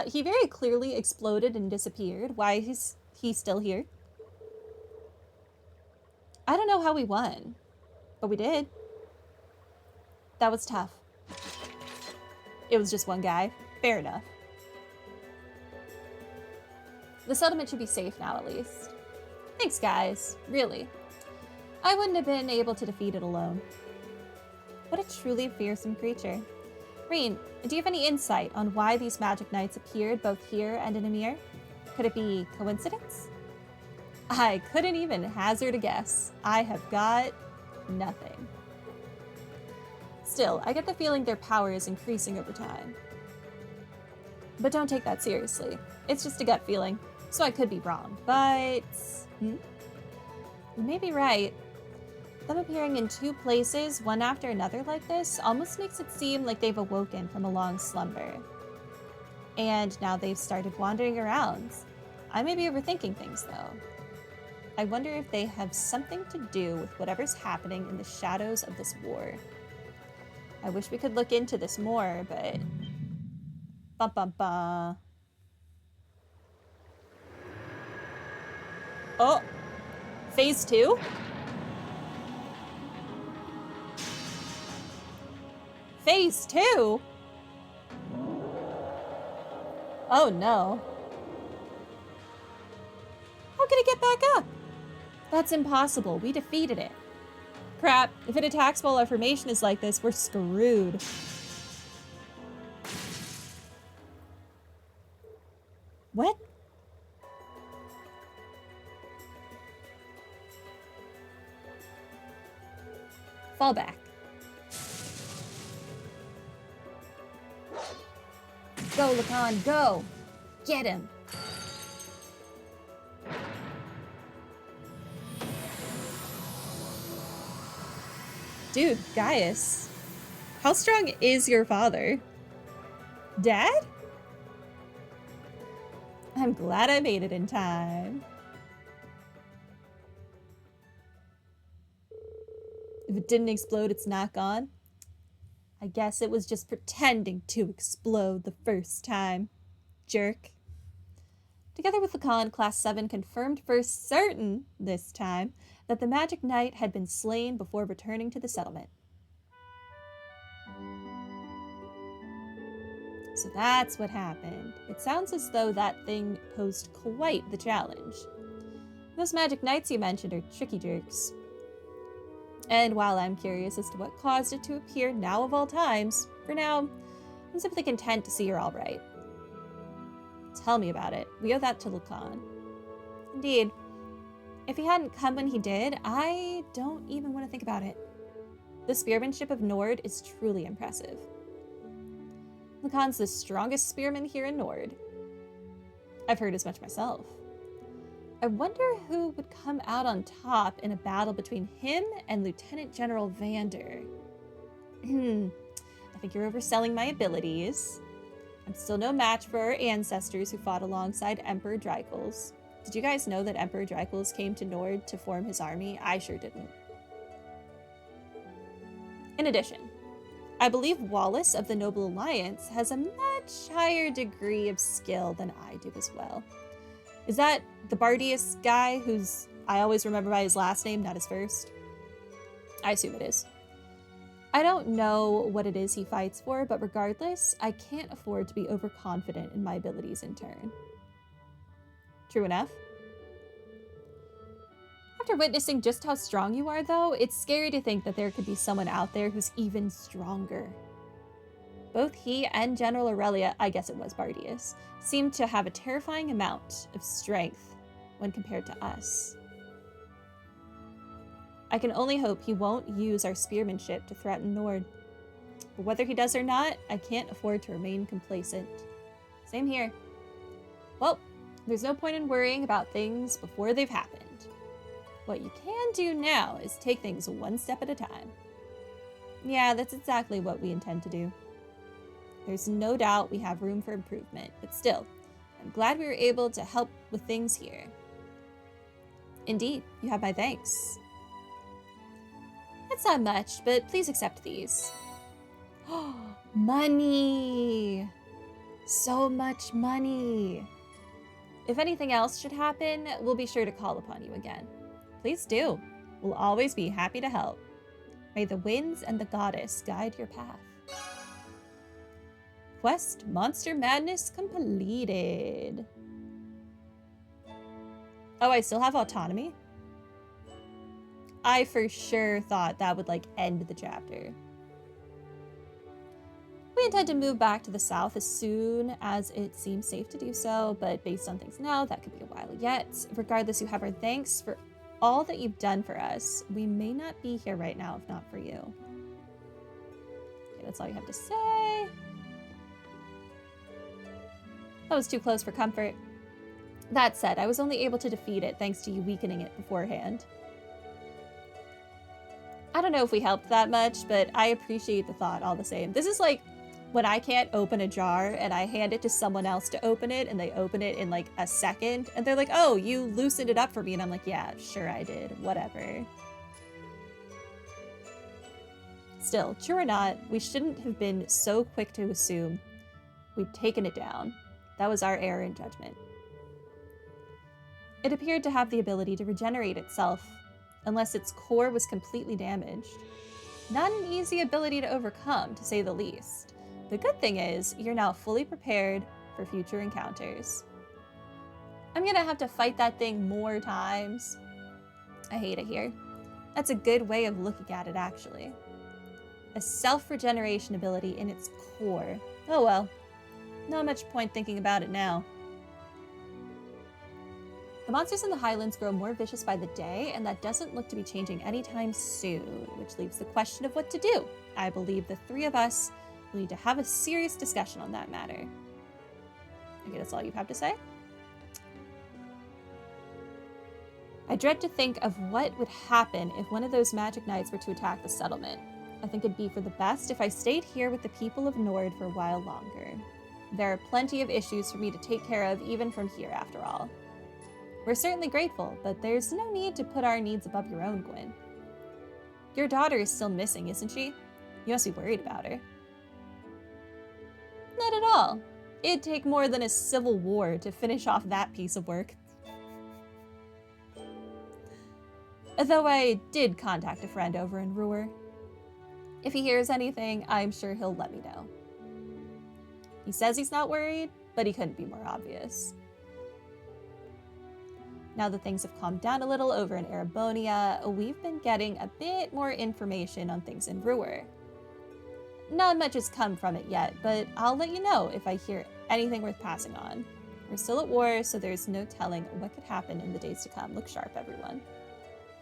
He very clearly exploded and disappeared. Why is he still here? I don't know how we won, but we did. That was tough. It was just one guy. Fair enough. The settlement should be safe now, at least. Thanks, guys. Really. I wouldn't have been able to defeat it alone. What a truly fearsome creature. Reen, do you have any insight on why these magic knights appeared both here and in Emir? Could it be coincidence? I couldn't even hazard a guess. I have got nothing. Still, I get the feeling their power is increasing over time. But don't take that seriously. It's just a gut feeling, so I could be wrong. But you may be right. Them appearing in two places, one after another like this, almost makes it seem like they've awoken from a long slumber. And now they've started wandering around. I may be overthinking things, though. I wonder if they have something to do with whatever's happening in the shadows of this war. I wish we could look into this more, but... Bum bum bum. Oh! Phase 2? Phase 2? Oh no. How can it get back up? That's impossible. We defeated it. Crap. If it attacks while our formation is like this, we're screwed. What? Fall back. Go, Lacan, go! Get him! Dude, Gaius, how strong is your father? Dad? I'm glad I made it in time. If it didn't explode, it's not gone. I guess it was just pretending to explode the first time. Jerk. Together with Lacan, Class 7 confirmed for certain this time that the Magic Knight had been slain before returning to the settlement. So that's what happened. It sounds as though that thing posed quite the challenge. Those Magic Knights you mentioned are tricky jerks. And while I'm curious as to what caused it to appear now of all times, for now, I'm simply content to see you're all right. Tell me about it. We owe that to Lacan. Indeed. If he hadn't come when he did, I don't even want to think about it. The spearmanship of Nord is truly impressive. Lacan's the strongest spearman here in Nord. I've heard as much myself. I wonder who would come out on top in a battle between him and Lieutenant General Vander. I think you're overselling my abilities. I'm still no match for our ancestors who fought alongside Emperor Drycles. Did you guys know that Emperor Drycles came to Nord to form his army? I sure didn't. In addition, I believe Wallace of the Noble Alliance has a much higher degree of skill than I do as well. Is that the Bardius guy who's I always remember by his last name, not his first? I assume it is. I don't know what it is he fights for, but regardless, I can't afford to be overconfident in my abilities in turn. True enough. After witnessing just how strong you are, though, it's scary to think that there could be someone out there who's even stronger. Both he and General Aurelia, I guess it was Bardius, seem to have a terrifying amount of strength when compared to us. I can only hope he won't use our spearmanship to threaten Nord. But whether he does or not, I can't afford to remain complacent. Same here. Well, there's no point in worrying about things before they've happened. What you can do now is take things one step at a time. Yeah, that's exactly what we intend to do. There's no doubt we have room for improvement, but still, I'm glad we were able to help with things here. Indeed, you have my thanks. It's not much, but please accept these. Money! So much money. If anything else should happen, we'll be sure to call upon you again. Please do. We'll always be happy to help. May the winds and the goddess guide your path. Quest Monster Madness completed. Oh, I still have autonomy? I for sure thought that would like end the chapter. We intend to move back to the south as soon as it seems safe to do so, but based on things now, that could be a while yet. Regardless, you have our thanks for all that you've done for us. We may not be here right now if not for you. Okay, that's all you have to say. That was too close for comfort. That said, I was only able to defeat it thanks to you weakening it beforehand. I don't know if we helped that much, but I appreciate the thought all the same. This is like when I can't open a jar and I hand it to someone else to open it and they open it in like a second and they're like, oh, you loosened it up for me. And I'm like, yeah, sure I did. Whatever. Still, true or not, we shouldn't have been so quick to assume we'd taken it down. That was our error in judgment. It appeared to have the ability to regenerate itself, unless its core was completely damaged. Not an easy ability to overcome, to say the least. The good thing is, you're now fully prepared for future encounters. I'm gonna have to fight that thing more times. I hate it here. That's a good way of looking at it, actually. A self-regeneration ability in its core. Oh well. Not much point thinking about it now. The monsters in the Highlands grow more vicious by the day, and that doesn't look to be changing anytime soon, which leaves the question of what to do. I believe the three of us will need to have a serious discussion on that matter. Okay, that's all you have to say? I dread to think of what would happen if one of those magic knights were to attack the settlement. I think it'd be for the best if I stayed here with the people of Nord for a while longer. There are plenty of issues for me to take care of even from here, after all. We're certainly grateful, but there's no need to put our needs above your own, Gwyn. Your daughter is still missing, isn't she? You must be worried about her. Not at all. It'd take more than a civil war to finish off that piece of work. Though I did contact a friend over in Ruhr. If he hears anything, I'm sure he'll let me know. He says he's not worried, but he couldn't be more obvious. Now that things have calmed down a little over in Erebonia, we've been getting a bit more information on things in Ruhr. Not much has come from it yet, but I'll let you know if I hear anything worth passing on. We're still at war, so there's no telling what could happen in the days to come. Look sharp, everyone.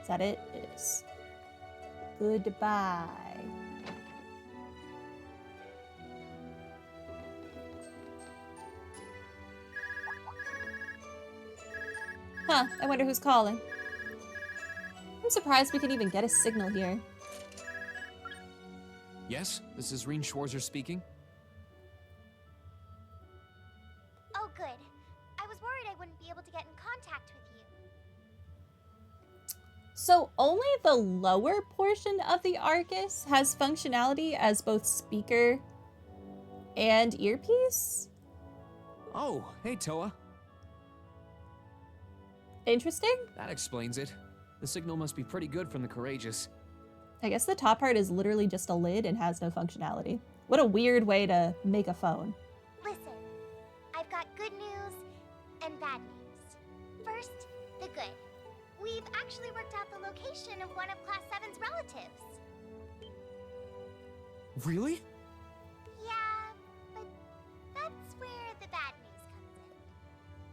Is that it? It is. Goodbye. Huh, I wonder who's calling. I'm surprised we can even get a signal here. Yes, this is Reen Schwarzer speaking. Oh, good. I was worried I wouldn't be able to get in contact with you. So only the lower portion of the Arcus has functionality as both speaker and earpiece? Oh, hey Toa. Interesting. That explains it. The signal must be pretty good from the Courageous. I guess the top part is literally just a lid and has no functionality. What a weird way to make a phone. Listen, I've got good news and bad news. First, the good. We've actually worked out the location of one of Class 7's relatives. Really? Yeah, but that's where the bad news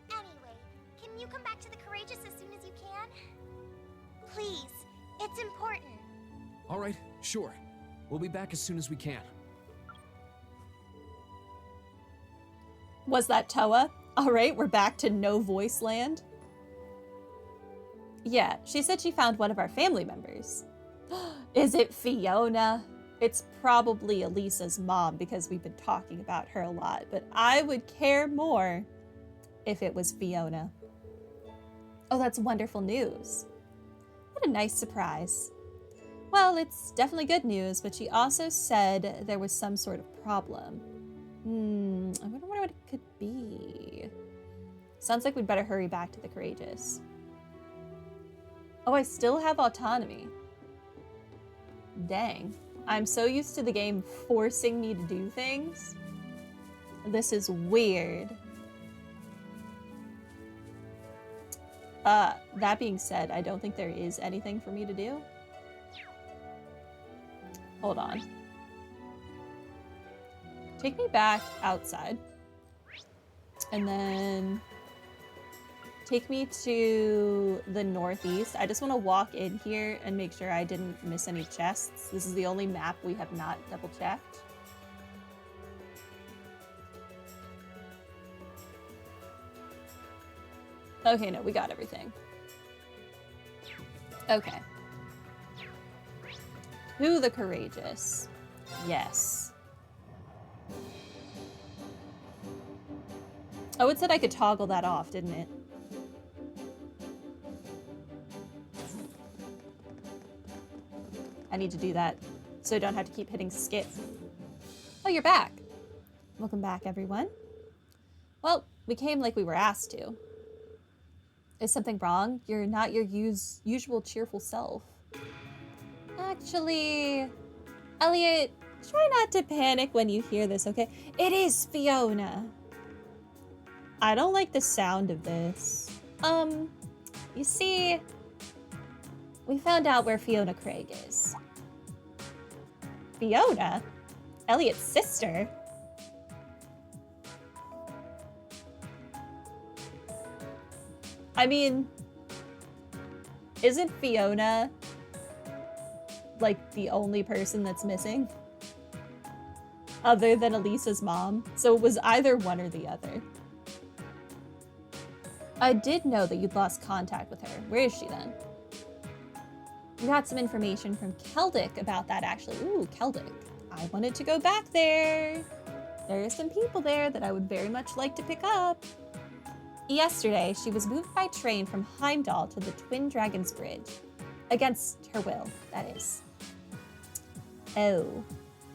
comes in. Anyway, can you come back to the Courageous as soon as you can? Please, it's important. All right, sure. We'll be back as soon as we can. Was that Toa? All right, we're back to no voice land. Yeah, she said she found one of our family members. Is it Fiona? It's probably Elisa's mom because we've been talking about her a lot, but I would care more if it was Fiona. Oh, that's wonderful news. What a nice surprise. Well, it's definitely good news, but she also said there was some sort of problem. I wonder what it could be. Sounds like we'd better hurry back to the Courageous. Oh, I still have autonomy. Dang. I'm so used to the game forcing me to do things. This is weird. That being said, I don't think there is anything for me to do. Hold on. Take me back outside. And then take me to the northeast. I just want to walk in here and make sure I didn't miss any chests. This is the only map we have not double checked. Okay, no, we got everything. Okay. To the Courageous. Yes. Oh, it said I could toggle that off, didn't it? I need to do that so I don't have to keep hitting skip. Oh, you're back. Welcome back, everyone. Well, we came like we were asked to. Is something wrong? You're not your usual cheerful self. Actually, Elliot, try not to panic when you hear this, okay? It is Fiona. I don't like the sound of this. You see, we found out where Fiona Craig is. Fiona? Elliot's sister? I mean, isn't Fiona like the only person that's missing? Other than Elisa's mom. So it was either one or the other. I did know that you'd lost contact with her. Where is she then? We got some information from Keldic about that actually. Ooh, Keldic. I wanted to go back there. There are some people there that I would very much like to pick up. Yesterday, she was moved by train from Heimdall to the Twin Dragons Bridge. Against her will, that is. Oh,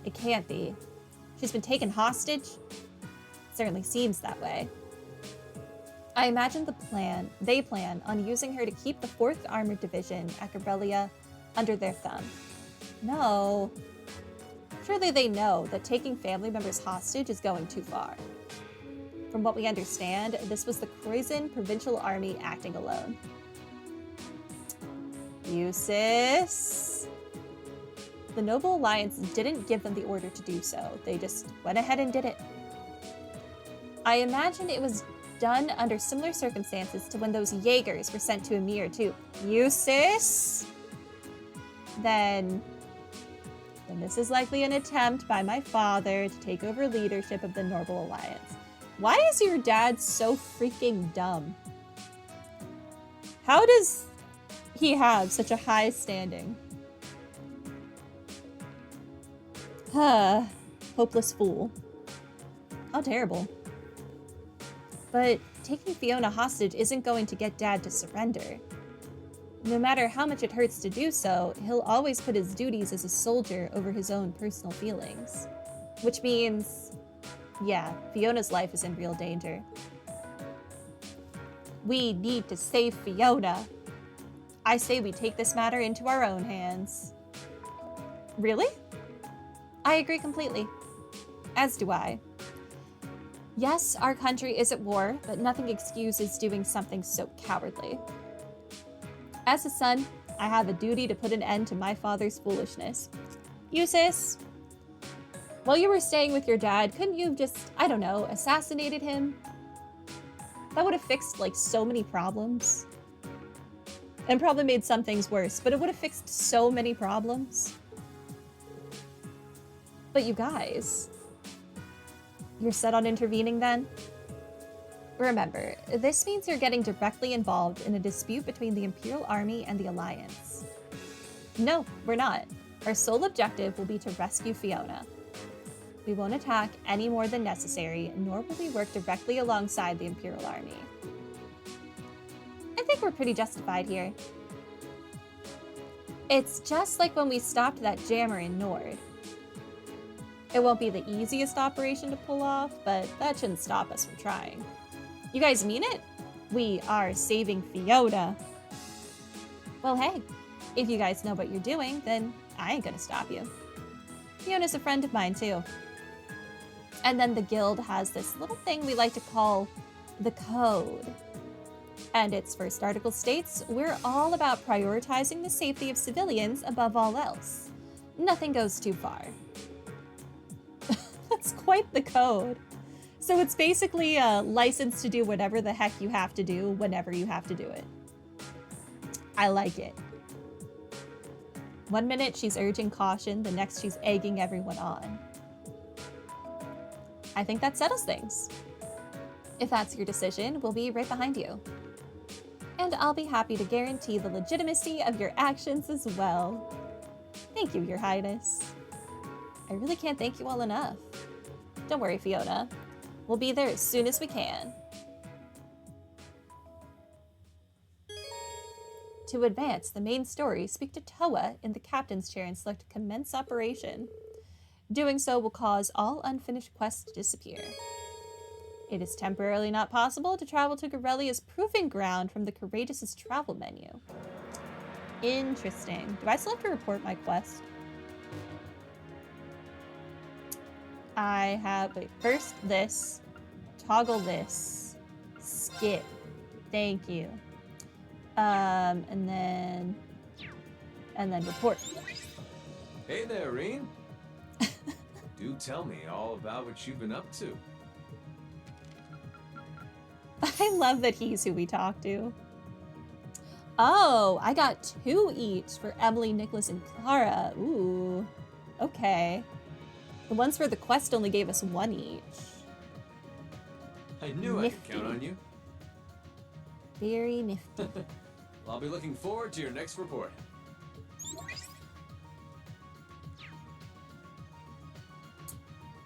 it can't be. She's been taken hostage? Certainly seems that way. I imagine they plan on using her to keep the 4th Armored Division at Corellia under their thumb. No. Surely they know that taking family members hostage is going too far. From what we understand, this was the Croizon Provincial Army acting alone. You sis? The Noble Alliance didn't give them the order to do so. They just went ahead and did it. I imagine it was done under similar circumstances to when those Jaegers were sent to Emir too. You sis? Then this is likely an attempt by my father to take over leadership of the Noble Alliance. Why is your dad so freaking dumb? How does he have such a high standing? Hopeless fool. How terrible. But taking Fiona hostage isn't going to get Dad to surrender. No matter how much it hurts to do so, he'll always put his duties as a soldier over his own personal feelings. Which means, yeah, Fiona's life is in real danger. We need to save Fiona. I say we take this matter into our own hands. Really? I agree completely. As do I. Yes, our country is at war, but nothing excuses doing something so cowardly. As a son, I have a duty to put an end to my father's foolishness. You, sis? While you were staying with your dad, couldn't you have just, I don't know, assassinated him? That would have fixed, like, so many problems. And probably made some things worse, but it would have fixed so many problems. But you guys, you're set on intervening then? Remember, this means you're getting directly involved in a dispute between the Imperial Army and the Alliance. No, we're not. Our sole objective will be to rescue Fiona. We won't attack any more than necessary, nor will we work directly alongside the Imperial Army. I think we're pretty justified here. It's just like when we stopped that jammer in Nord. It won't be the easiest operation to pull off, but that shouldn't stop us from trying. You guys mean it? We are saving Fiona. Well, hey, if you guys know what you're doing, then I ain't gonna stop you. Fiona's a friend of mine, too. And then the guild has this little thing we like to call the code. And its first article states, we're all about prioritizing the safety of civilians above all else. Nothing goes too far. That's quite the code. So it's basically a license to do whatever the heck you have to do whenever you have to do it. I like it. One minute she's urging caution, the next she's egging everyone on. I think that settles things. If that's your decision, we'll be right behind you. And I'll be happy to guarantee the legitimacy of your actions as well. Thank you, Your Highness. I really can't thank you all enough. Don't worry, Fiona. We'll be there as soon as we can. To advance the main story, speak to Toa in the captain's chair and select Commence Operation. Doing so will cause all unfinished quests to disappear. It is temporarily not possible to travel to Garelia's Proving Ground from the Courageous' travel menu. Interesting. Do I still have to report my quest? I have, wait, first this, toggle this, skip, thank you. And then report. Hey there, Reen. Do tell me all about what you've been up to. I love that he's who we talk to. Oh, I got 2 each for Emily, Nicholas, and Clara. Ooh, okay. The ones for the quest only gave us 1 each. I knew I could count on you. Very nifty. I'll be looking forward to your next report.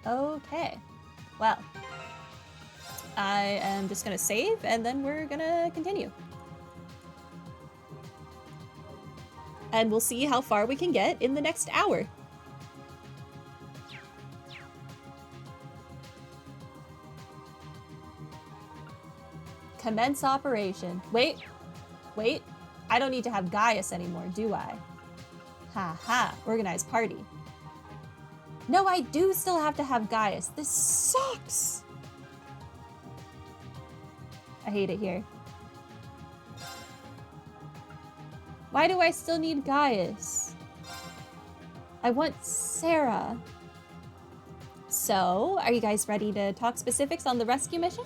Okay. Well, I am just gonna save and then we're gonna continue. And we'll see how far we can get in the next hour. Commence operation. Wait. I don't need to have Gaius anymore, do I? Ha ha. Organized party. No, I do still have to have Gaius. This sucks. I hate it here. Why do I still need Gaius? I want Sarah. So, are you guys ready to talk specifics on the rescue mission?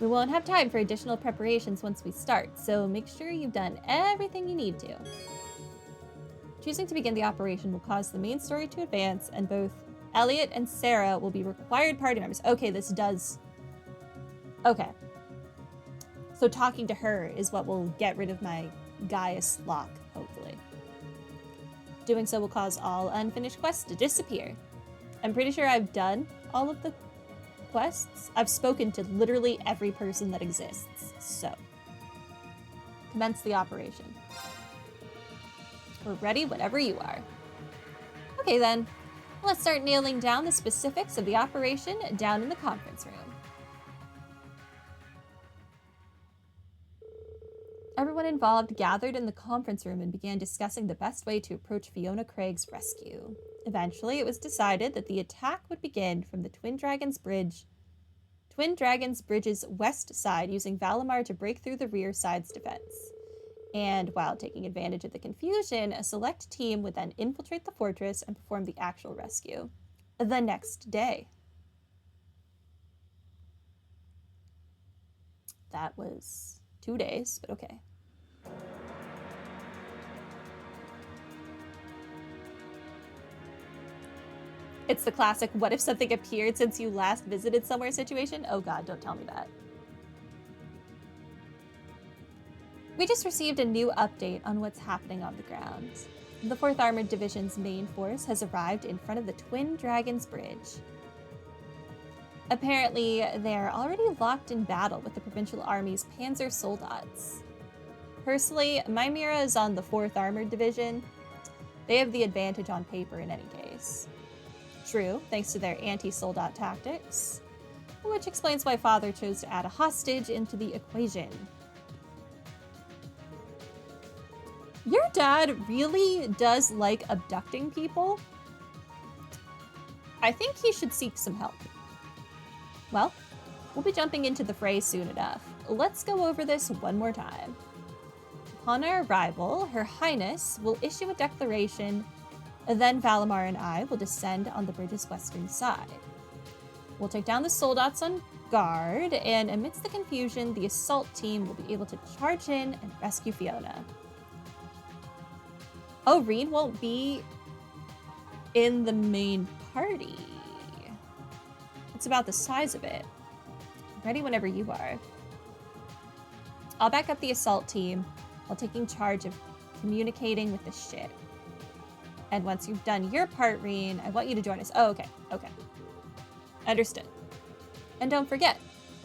We won't have time for additional preparations once we start, so make sure you've done everything you need to. Choosing to begin the operation will cause the main story to advance, and both Elliot and Sarah will be required party members. Okay, this does... Okay. So talking to her is what will get rid of my Gaius lock, hopefully. Doing so will cause all unfinished quests to disappear. I'm pretty sure I've done all of the quests. I've spoken to literally every person that exists, so. Commence the operation. We're ready whenever you are. Okay then, let's start nailing down the specifics of the operation down in the conference room. Everyone involved gathered in the conference room and began discussing the best way to approach Fiona Craig's rescue. Eventually, it was decided that the attack would begin from the Twin Dragons Bridge's west side, using Valimar to break through the rear side's defense. And while taking advantage of the confusion, a select team would then infiltrate the fortress and perform the actual rescue the next day. That was 2 days, but okay. It's the classic, what if something appeared since you last visited somewhere situation? Oh god, don't tell me that. We just received a new update on what's happening on the ground. The 4th Armored Division's main force has arrived in front of the Twin Dragons Bridge. Apparently, they're already locked in battle with the Provincial Army's Panzer Soldats. Personally, my Mira is on the 4th Armored Division. They have the advantage on paper in any case. True, thanks to their anti-soldat tactics. Which explains why Father chose to add a hostage into the equation. Your dad really does like abducting people? I think he should seek some help. Well, we'll be jumping into the fray soon enough. Let's go over this one more time. Upon our arrival, Her Highness will issue a declaration, then Valimar and I will descend on the bridge's western side. We'll take down the soldats on guard, and amidst the confusion, the assault team will be able to charge in and rescue Fiona. Oh, Reed won't be in the main party. It's about the size of it. Ready whenever you are. I'll back up the assault team while taking charge of communicating with the ship. And once you've done your part, Reen, I want you to join us. Oh, okay. Understood. And don't forget,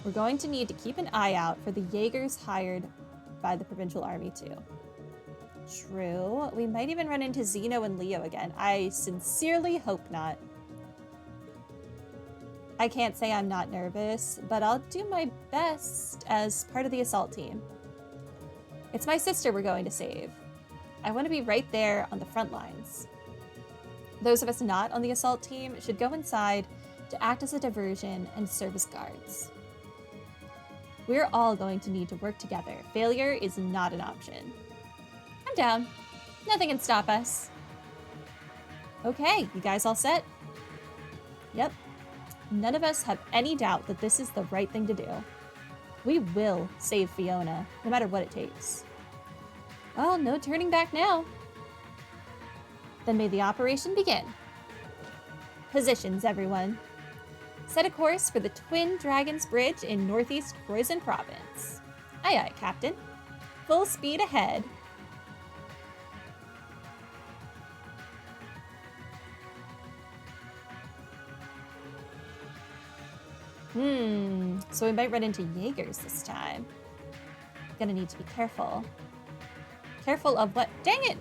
we're going to need to keep an eye out for the Jaegers hired by the Provincial Army too. True. We might even run into Zeno and Leo again. I sincerely hope not. I can't say I'm not nervous, but I'll do my best as part of the assault team. It's my sister we're going to save. I want to be right there on the front lines. Those of us not on the assault team should go inside to act as a diversion and serve as guards. We're all going to need to work together. Failure is not an option. I'm down. Nothing can stop us. Okay, you guys all set? Yep. None of us have any doubt that this is the right thing to do. We will save Fiona, no matter what it takes. Well, no turning back now. Then may the operation begin. Positions, everyone. Set a course for the Twin Dragons Bridge in northeast Croizon Province. Aye aye, Captain. Full speed ahead. So we might run into Jaegers this time. Gonna need to be careful. Careful of what? Dang it!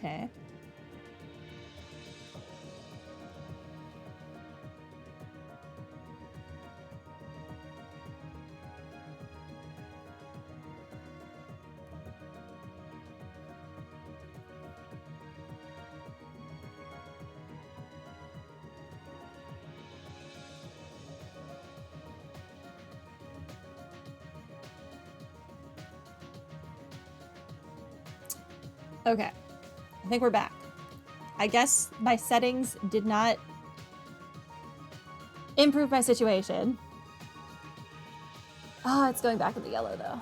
Okay. Okay. I think we're back. I guess my settings did not improve my situation. Oh, it's going back in the yellow though.